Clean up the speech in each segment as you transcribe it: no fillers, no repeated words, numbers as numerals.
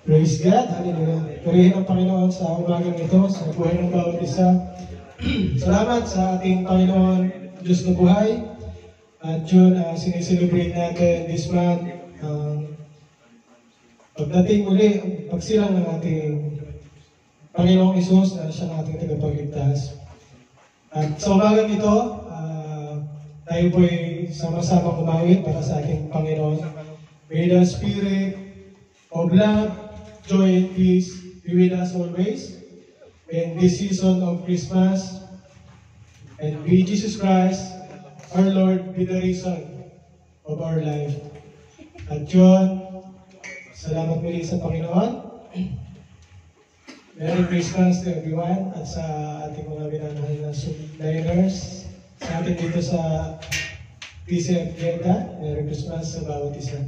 Praise God, hallelujah. Purihin ang Panginoon sa umagang ito, sa buhay ng bawat isa. Salamat sa ating Panginoon, Diyos na buhay. At yun, sineselebrate natin this month. Pagdating uli, pagsilang ng ating Panginoong Isus na siya ng ating tagapagligtas. At sa umagang ito, tayo po'y sama-sama kumawit para sa ating Panginoon. May the Spirit of love, joy, and peace be with us always in this season of Christmas. And be Jesus Christ, our Lord, be the reason of our life. At yun, salamat muli sa Panginoon. Merry Christmas to everyone at sa ating mga minamahal na subliners. Sa atin dito sa TCF Jeddah, Merry Christmas sa bawat isa.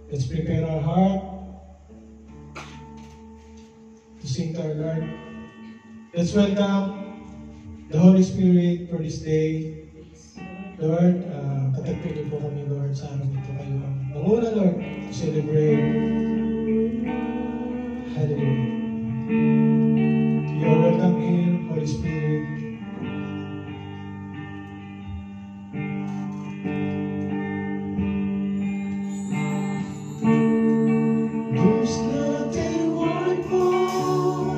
Let's prepare our heart to sing to our Lord. Let's welcome the Holy Spirit for this day. Lord, katagpin niyo po kami, Lord, sa araw nito kayo ang nanguna, Lord, to celebrate. Hallelujah. You are welcome here, Holy Spirit. There's nothing worth more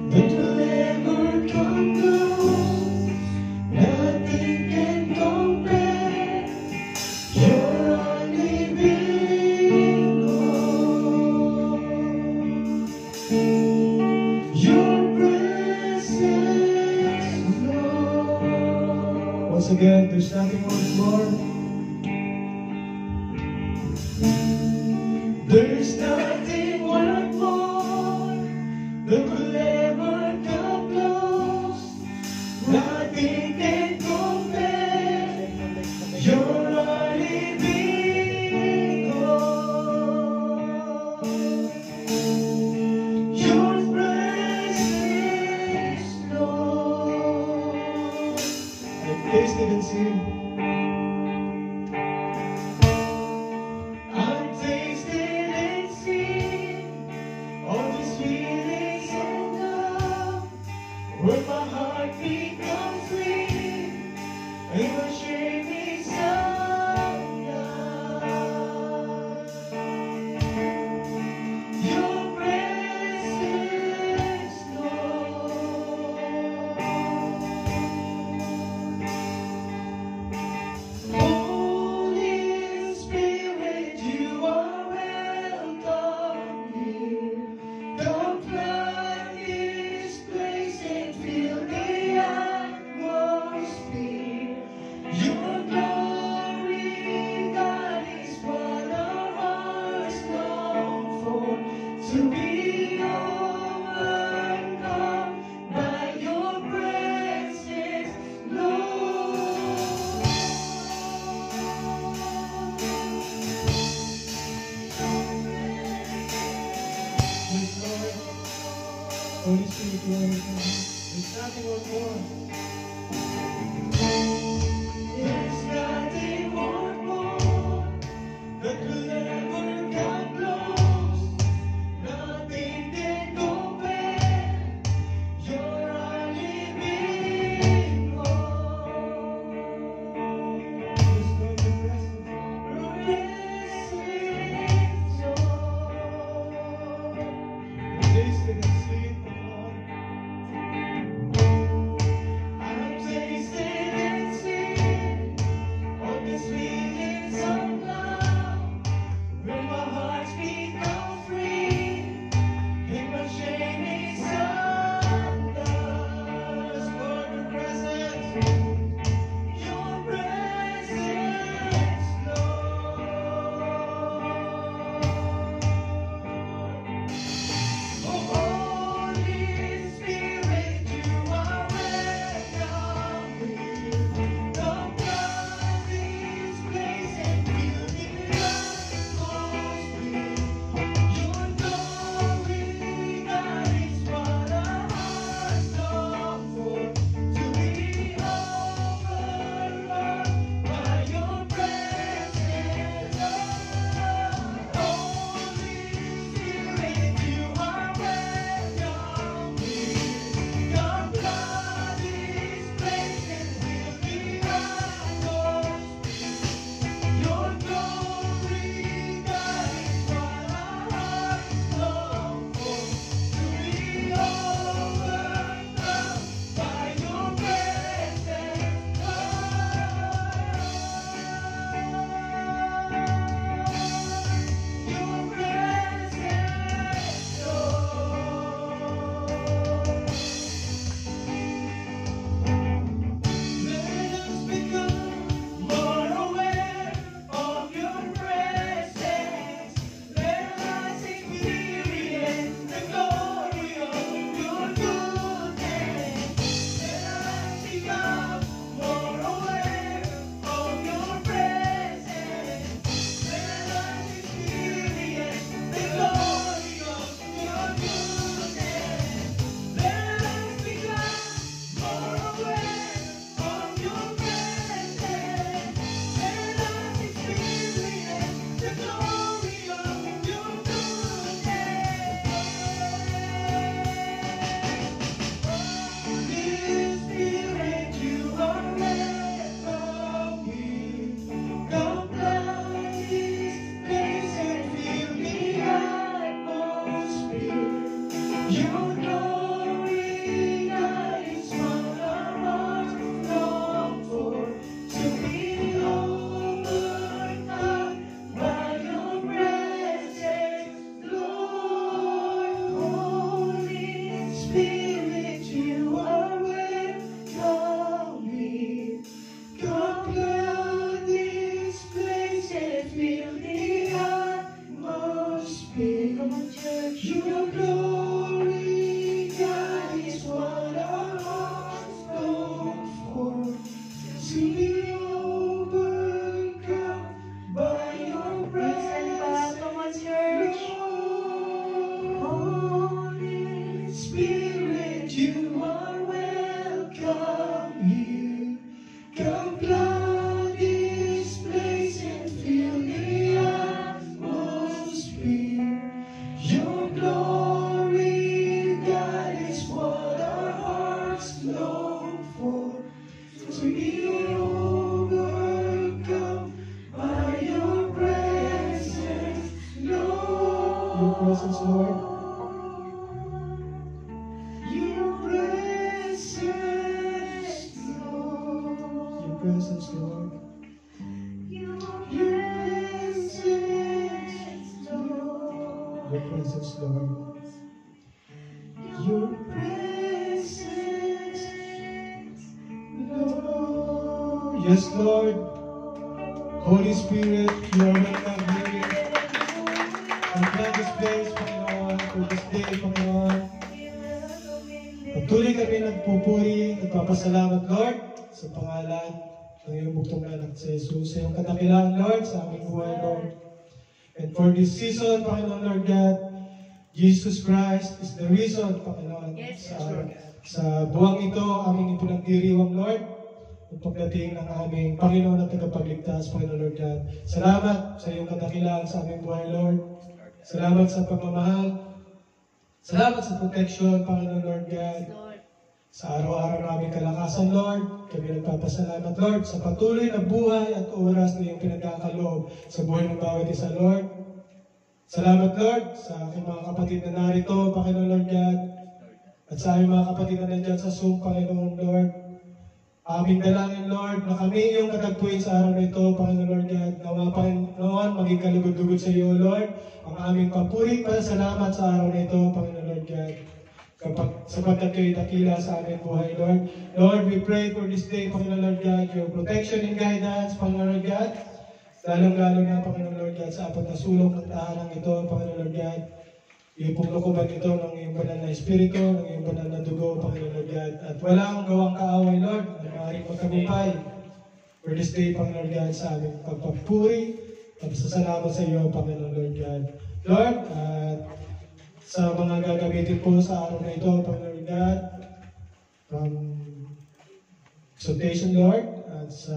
that will ever come close. Nothing can compare. You're our living hope. Your presence, Lord. Once again, there's nothing worth more. There's nothing worth more that will ever come close. Nothing can compare. You're our living hope. Your presence, Lord. I've tasted and seen. When my heart becomes free, it will shake me sometimes. Your presence, Lord. Holy Spirit, you are welcome here. Come flood this place and fill the atmosphere. Your glory, God, is what our hearts long for. To be overcome by your presence, Lord. Yes, Lord. Holy Spirit, you are welcome. There's nothing worth more. There's nothing worth more that will ever come close. Nothing can compare. You're our living hope. Yes, Lord, your presence. Your presence, Lord. Tasted and seen, Lord. I to be overcome by your presence. Come on, church. Holy Spirit, you are welcome here. Come flood this place and fill the atmosphere. Your glory, God, is what our hearts long for. To be overcome by your presence, Lord. Your presence, Lord. Your presence, Lord. Your presence, Lord. Your presence, Lord. Your presence, Lord. Your presence, Lord. Yes, Lord. Holy Spirit, you are welcome here. And plan this place, Panginoon, for this day, Panginoon. Patuloy kami nagpupuri, nagpapasalamat, Lord, sa pangalan ng iyong buktong anak sa Jesus, sa iyong katakilaan, Lord, sa aming buhay, Lord. And for this season, Panginoon, Lord God, Jesus Christ is the reason, Panginoon, sa buwang ito, aming ipinagdiriwang, Lord, ang pagdating ng aming Panginoon at tagapagligtas, Panginoon, Lord God. Salamat sa iyong katakilaan sa aming buhay, Lord. Salamat sa pagmamahal. Salamat sa protection, Panginoon, Lord God. Sa araw-araw naming kalakasan, Lord, kami nagpapasalamat, Lord, sa patuloy na buhay at oras na iyong pinagkakaloob sa buhay ng bawat isa, Lord. Salamat, Lord, sa aking mga kapatid na narito, Panginoon, Lord God, at sa aming mga kapatid na nandyan sa Zoom, Panginoon, Lord. Aming dalangin, Lord, na kami iyong katagpuin sa araw na ito, Panginoon, Lord God. Nawa, Panginoon, maging kalugod-lugod sa iyo, Lord, ang aming papuri para salamat sa araw na ito, Panginoon, Lord God. Sapagkat kayo'y dakila sa aming buhay, Lord. Lord, we pray for this day, Panginoon, Lord God, your protection and guidance, Panginoon, Lord God. Lalong-lalo na, Panginoon, Lord God, sa apat na sulok ng tahanang ito, Panginoon, Lord God. Ipuglukuban ito ng iyong banal na espiritu, ng iyong banal na dugo, Panginoon, Lord God. At wala akong gawang kaaway, Lord, na maaaring magkagumpay for this day, Panginoon, God, sa aming pagpapuri at pasasalamat sa iyo, Panginoon, Lord God. Lord, at sa mga gagamitin po sa araw na ito, Panginoon God, from exhortation, Lord, at sa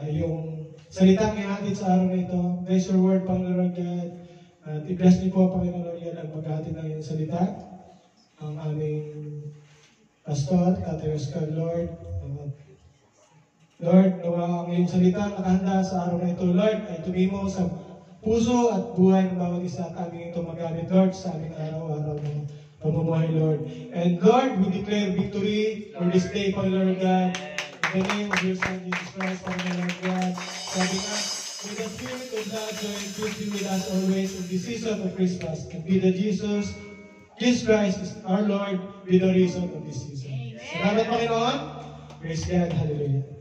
iyong salitang ihatid sa araw na ito, bless your word, Panginoon God, at i-bless niyo po, Panginoon Lord, ang maghatid ng iyong salita, ang aming pastor, Tatay Oscar, Lord. Lord, nawa ang iyong salita nakahanda sa araw na ito, Lord, ay tumimo sa puso at buhay ng bawat isa at aming ito magamit, Lord, sa aming araw-araw ng pamumuhay, Lord. And Lord, we declare victory for this day, Panginoon God. In the name of your Son, Jesus Christ, Panginoon God. Sabi nga, may the Spirit of God joy and peace be with us always in this season of Christmas. And be the Jesus Christ is our Lord, be the reason of this season. Salamat, Panginoon. Praise God. Hallelujah.